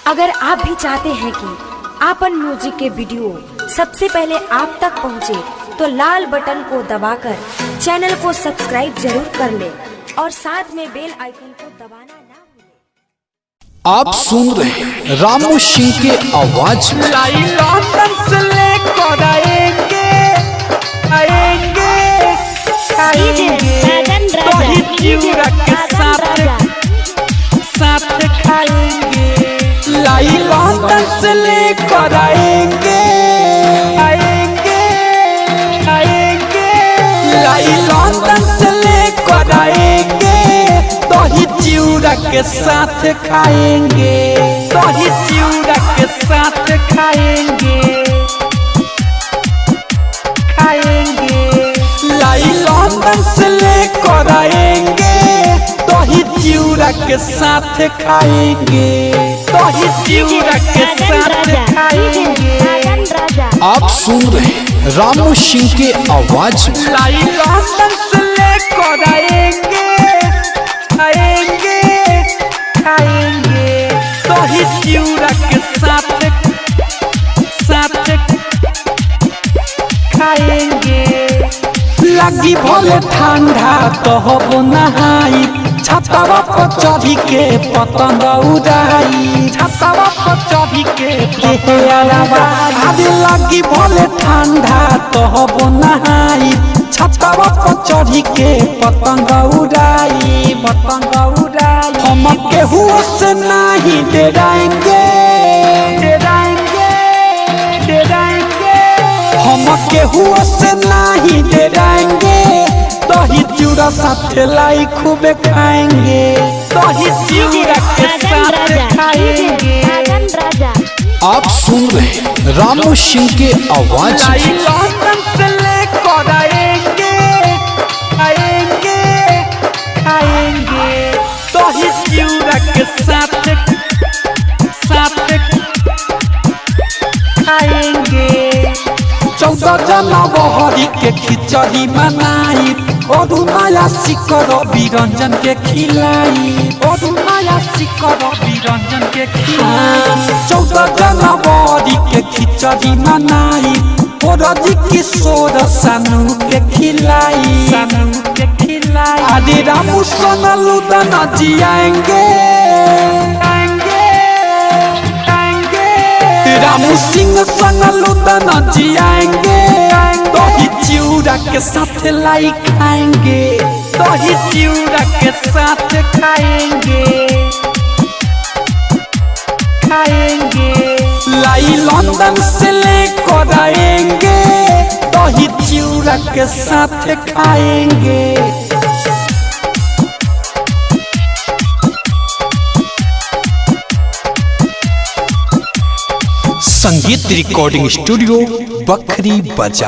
अगर आप भी चाहते हैं कि आपन म्यूजिक के वीडियो सबसे पहले आप तक पहुंचे, तो लाल बटन को दबाकर चैनल को सब्सक्राइब जरूर कर ले और साथ में बेल आइकन को दबाना ना भूलें। आप सुन रहे हैं रामू सिंह के आवाज में। लंदन से लेकर आएंगे दही चिवड़ा के साथ खाएंगे। लाई लंदन से लेकर आएंगे लाई लंदन से लेकर आएंगे दही चिवड़ा के साथ खाएंगे। दही चिवड़ा के साथ खाएंगे लाई लंदन से लेकर आएंगे दही चिवड़ा के साथ खाएंगे। दही चिवड़ा के साथ खाएंगे। आप सुन रहे हैं रामू सिंह के आवाज में। लाई लंदन से लेकर आएंगे दही चिवड़ा के साथ खाएंगे। लगी भले ठंडा तो हो नहाई, छतवा पर चढ़ी के पतंग उड़ाई। छतवा पर चढ़ी के लगी भले ठंडा तो हो नहाई, छतवा पर चढ़ी के पतंग उड़ाई। हम केहू से नहीं डराएंगे हम केहू से नहीं डराएंगे। दही चिवड़ा साथ लाई खूब खाएंगे। दही चिवड़ा के साथ खाएंगे। आप सुन रहे हैं रामू सिंह के आवाज में। लंदन से लेकर आएंगे दही चिवड़ा के साथ खाएंगे। 14 जनवरी के खिचड़ी मनाई और नया सिकर बिरंजन के खिलाई। 14 जनवरी के खिचड़ी मनाई और किशोर सानू के खिलाई। आदि रामू सोनलू दाना जियाएंगे। रामू सिंह सोनलू दाना जियाएंगे। दही चिवड़ा के साथ लाई खाएंगे। दही चिवड़ा के साथ खाएंगे लाई लंदन से लेकर आएंगे दही चिवड़ा के साथ खाएंगे। संगीत रिकॉर्डिंग स्टूडियो बखरी बाजार।